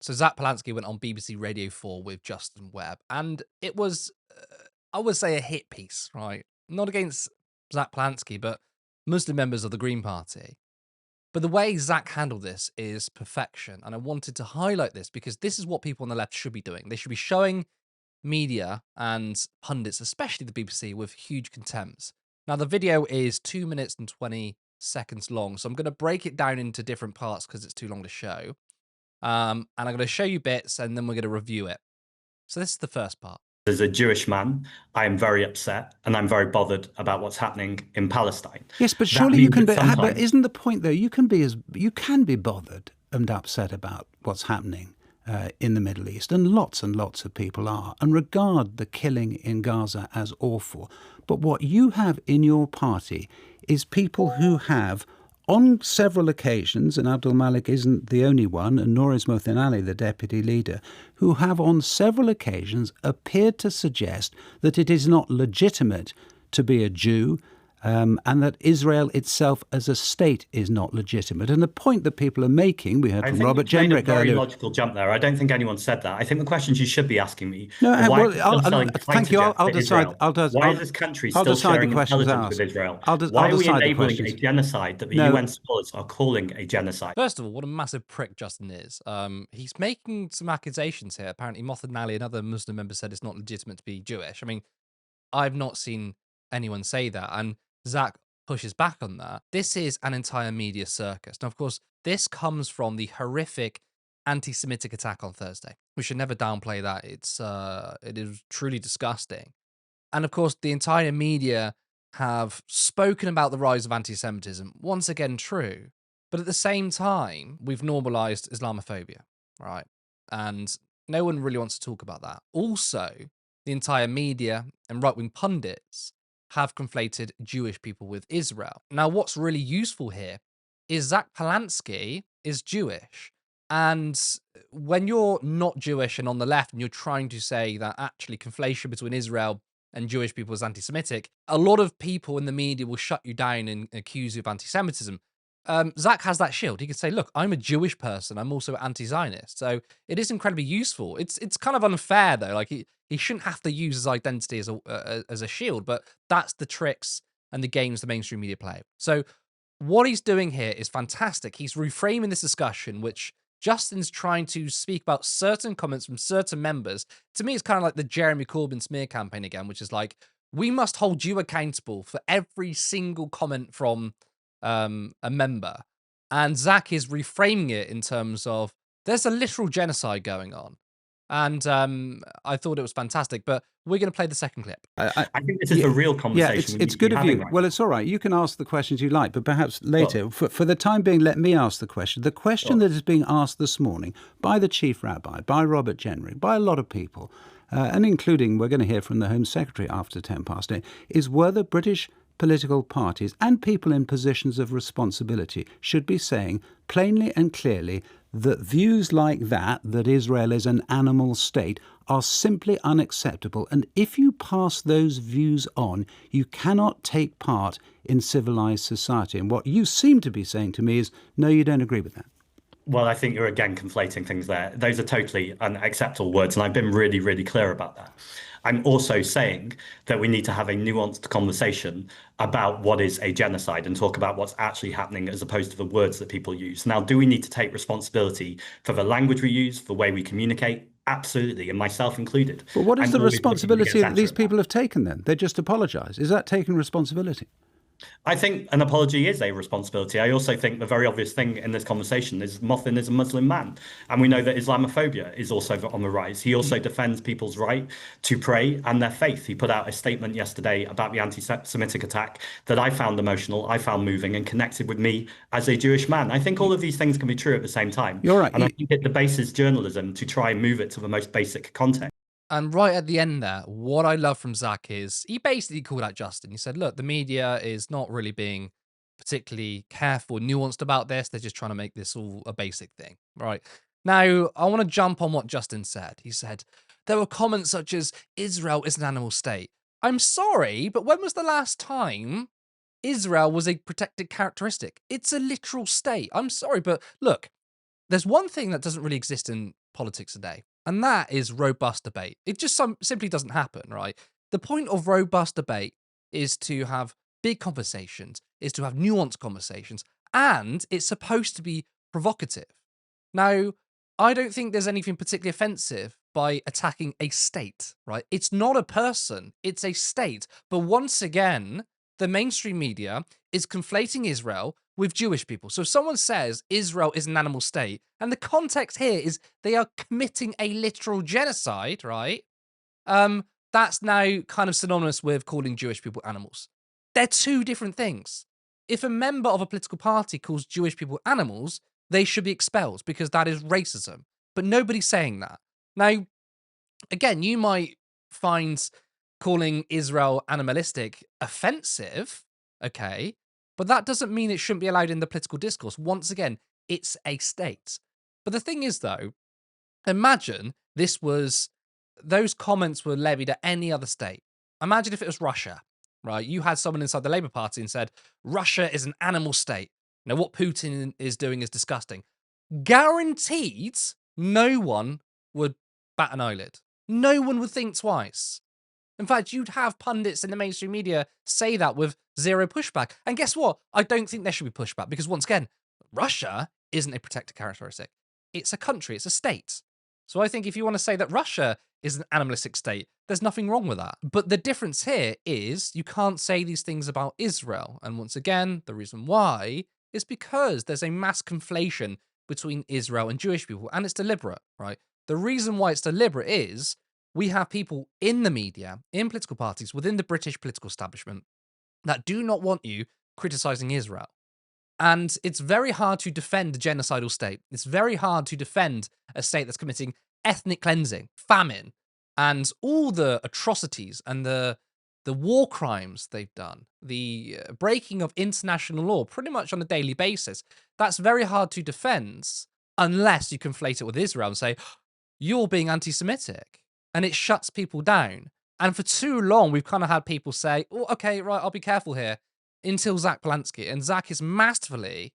So Zach Polanski went on BBC Radio 4 with Justin Webb, and it was, I would say, a hit piece, right? Not against Zach Polanski, but Muslim members of the Green Party. But the way Zach handled this is perfection. And I wanted to highlight this because this is what people on the left should be doing. They should be showing media and pundits, especially the BBC, with huge contempt. Now, the video is 2 minutes and 20 seconds long, so I'm going to break it down into different parts because it's too long to show. And I'm going to show you bits and then we're going to review it. So this is the first part. As a Jewish man, I am very upset and I'm very bothered about what's happening in Palestine. Yes, but surely you can be. But isn't the point though? You can be bothered and upset about what's happening in the Middle East, and lots of people are, and regard the killing in Gaza as awful. But what you have in your party is people who have, on several occasions, and Abdul Malik isn't the only one, and nor is Mohsin Ali, the deputy leader, who have on several occasions appeared to suggest that it is not legitimate to be a Jew, and that Israel itself as a state is not legitimate. And the point that people are making, we heard from Robert Jenrick earlier. Very logical jump there. I don't think anyone said that. I think the questions you should be asking me. No, thank you. I'll decide. Why is this country still sharing intelligence with Israel? Why are we enabling a genocide that the UN scholars are calling a genocide? First of all, what a massive prick Justin is. He's making some accusations here. Apparently, Mohsin Ali, another Muslim member, said it's not legitimate to be Jewish. I mean, I've not seen anyone say that. And Zack pushes back on that. This is an entire media circus. Now, of course, this comes from the horrific anti-Semitic attack on Thursday. We should never downplay that. It is truly disgusting. And of course, the entire media have spoken about the rise of anti-Semitism. Once again, true. But at the same time, we've normalized Islamophobia, right? And no one really wants to talk about that. Also, the entire media and right-wing pundits have conflated Jewish people with Israel. Now, what's really useful here is Zack Polanski is Jewish. And when you're not Jewish and on the left and you're trying to say that actually conflation between Israel and Jewish people is anti-Semitic, a lot of people in the media will shut you down and accuse you of anti-Semitism. Zack has that shield. He can say, look, I'm a Jewish person. I'm also anti-Zionist. So it is incredibly useful. It's kind of unfair, though. Like, he shouldn't have to use his identity as a shield, but that's the tricks and the games the mainstream media play. So what he's doing here is fantastic. He's reframing this discussion, which Justin's trying to speak about certain comments from certain members. To me, it's kind of like the Jeremy Corbyn smear campaign again, which is like, we must hold you accountable for every single comment from a member. And Zack is reframing it in terms of there's a literal genocide going on. And I thought it was fantastic, but we're going to play the second clip. I think this is the real conversation. Yeah, it's good of you. Well, it's all right. You can ask the questions you like, but perhaps later. For the time being, let me ask the question. The question that is being asked this morning by the Chief Rabbi, by Robert Jenrick, by a lot of people, and including, we're going to hear from the Home Secretary after 8:10, is whether British political parties and people in positions of responsibility should be saying plainly and clearly that views like that Israel is an animal state, are simply unacceptable. And if you pass those views on, you cannot take part in civilized society. And what you seem to be saying to me is, no, you don't agree with that. Well, I think you're again conflating things there. Those are totally unacceptable words, and I've been really, really clear about that. I'm also saying that we need to have a nuanced conversation about what is a genocide and talk about what's actually happening as opposed to the words that people use. Now, do we need to take responsibility for the language we use, the way we communicate? Absolutely, and myself included. But what is the responsibility that these people have taken then? They just apologise. Is that taking responsibility? I think an apology is a responsibility. I also think the very obvious thing in this conversation is Mohsin is a Muslim man. And we know that Islamophobia is also on the rise. He also defends people's right to pray and their faith. He put out a statement yesterday about the anti-Semitic attack that I found emotional, I found moving and connected with me as a Jewish man. I think all of these things can be true at the same time. You're right. And I think it debases journalism to try and move it to the most basic context. And right at the end there, what I love from Zack is he basically called out Justin. He said, look, the media is not really being particularly careful, nuanced about this. They're just trying to make this all a basic thing, right? Now, I want to jump on what Justin said. He said, there were comments such as, Israel is an animal state. I'm sorry, but when was the last time Israel was a protected characteristic? It's a literal state. I'm sorry, but look, there's one thing that doesn't really exist in politics today, and that is robust debate. It just simply doesn't happen, right? The point of robust debate is to have big conversations, is to have nuanced conversations, and it's supposed to be provocative. Now, I don't think there's anything particularly offensive by attacking a state, right? It's not a person, it's a state. But once again, the mainstream media is conflating Israel with Jewish people. So if someone says Israel is an animal state, and the context here is they are committing a literal genocide, right? That's now kind of synonymous with calling Jewish people animals. They're two different things. If a member of a political party calls Jewish people animals, they should be expelled because that is racism. But nobody's saying that. Now, again, you might find calling Israel animalistic offensive, okay, but that doesn't mean it shouldn't be allowed in the political discourse. Once again, it's a state. But the thing is, though, imagine those comments were levied at any other state. Imagine if it was Russia, right? You had someone inside the Labour Party and said, Russia is an animal state. Now, what Putin is doing is disgusting. Guaranteed, no one would bat an eyelid. No one would think twice. In fact, you'd have pundits in the mainstream media say that with zero pushback. And guess what? I don't think there should be pushback because, once again, Russia isn't a protected characteristic. It's a country, it's a state. So I think if you want to say that Russia is an animalistic state, there's nothing wrong with that. But the difference here is you can't say these things about Israel. And once again, the reason why is because there's a mass conflation between Israel and Jewish people, and it's deliberate, right? The reason why it's deliberate is we have people in the media, in political parties, within the British political establishment that do not want you criticizing Israel. And it's very hard to defend a genocidal state. It's very hard to defend a state that's committing ethnic cleansing, famine, and all the atrocities and the war crimes they've done, the breaking of international law pretty much on a daily basis. That's very hard to defend unless you conflate it with Israel and say, you're being anti-Semitic. And it shuts people down. And for too long, we've kind of had people say, oh, okay, right, I'll be careful here, until Zack Polanski. And Zack is masterfully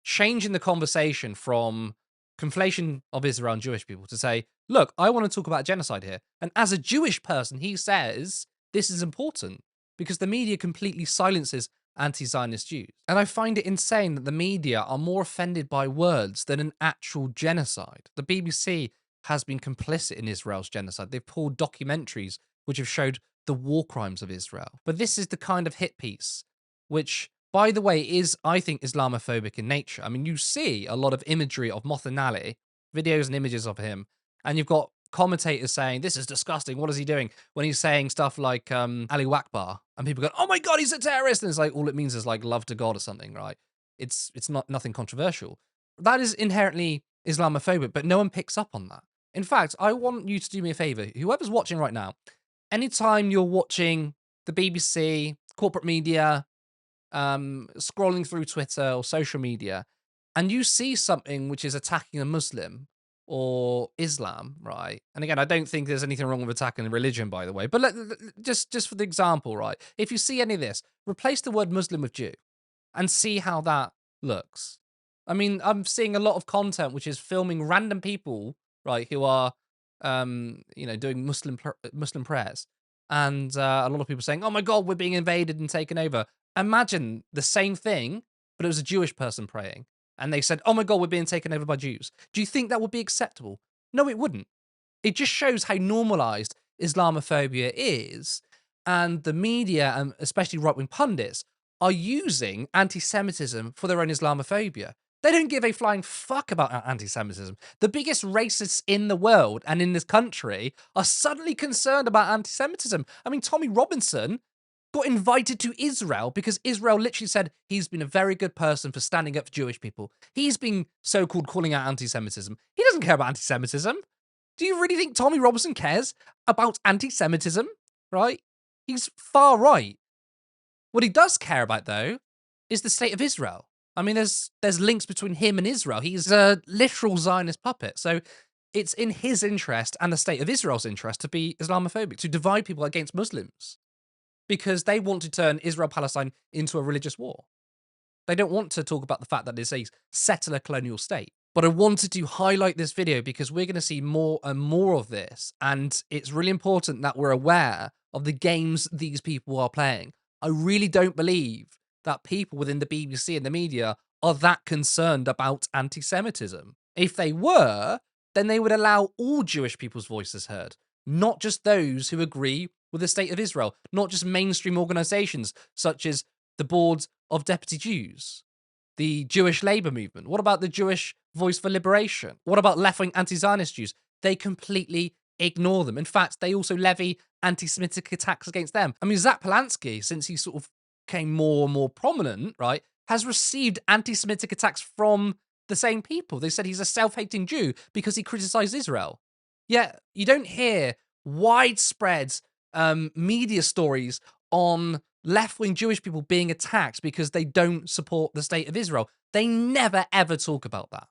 changing the conversation from conflation of Israel and Jewish people to say, look, I want to talk about genocide here. And as a Jewish person, he says this is important because the media completely silences anti-Zionist Jews. And I find it insane that the media are more offended by words than an actual genocide. The BBC has been complicit in Israel's genocide. They've pulled documentaries which have showed the war crimes of Israel. But this is the kind of hit piece, which, by the way, is, I think, Islamophobic in nature. I mean, you see a lot of imagery of Mohammed Ali, videos and images of him, and you've got commentators saying, this is disgusting, what is he doing? When he's saying stuff like Ali Akbar, and people go, oh my God, he's a terrorist! And it's like, all it means is like love to God or something, right? It's not nothing controversial. That is inherently Islamophobic, but no one picks up on that. In fact, I want you to do me a favor. Whoever's watching right now, anytime you're watching the BBC, corporate media, scrolling through Twitter or social media, and you see something which is attacking a Muslim or Islam, right? And again, I don't think there's anything wrong with attacking a religion, by the way, but just for the example, right? If you see any of this, replace the word Muslim with Jew and see how that looks. I mean, I'm seeing a lot of content which is filming random people, right, who are, doing Muslim prayers, and a lot of people saying, "Oh my God, we're being invaded and taken over." Imagine the same thing, but it was a Jewish person praying, and they said, "Oh my God, we're being taken over by Jews." Do you think that would be acceptable? No, it wouldn't. It just shows how normalized Islamophobia is, and the media, and especially right-wing pundits, are using anti-Semitism for their own Islamophobia. They don't give a flying fuck about anti-Semitism. The biggest racists in the world and in this country are suddenly concerned about anti-Semitism. I mean, Tommy Robinson got invited to Israel because Israel literally said he's been a very good person for standing up for Jewish people. He's been so-called calling out anti-Semitism. He doesn't care about anti-Semitism. Do you really think Tommy Robinson cares about anti-Semitism? Right? He's far right. What he does care about, though, is the state of Israel. I mean, there's links between him and Israel. He's a literal Zionist puppet. So it's in his interest and the state of Israel's interest to be Islamophobic, to divide people against Muslims, because they want to turn Israel-Palestine into a religious war. They don't want to talk about the fact that it's a settler colonial state. But I wanted to highlight this video because we're going to see more and more of this. And it's really important that we're aware of the games these people are playing. I really don't believe that people within the BBC and the media are that concerned about anti-Semitism. If they were, then they would allow all Jewish people's voices heard, not just those who agree with the state of Israel, not just mainstream organizations such as the Board of Deputy Jews, the Jewish labor movement. What about the Jewish Voice for Liberation? What about left-wing anti-Zionist Jews? They completely ignore them. In fact, they also levy anti-Semitic attacks against them. I mean, Zack Polanski, since he sort of became more and more prominent, right, has received anti-Semitic attacks from the same people. They said he's a self-hating Jew because he criticized Israel. Yet you don't hear widespread media stories on left-wing Jewish people being attacked because they don't support the state of Israel. They never, ever talk about that.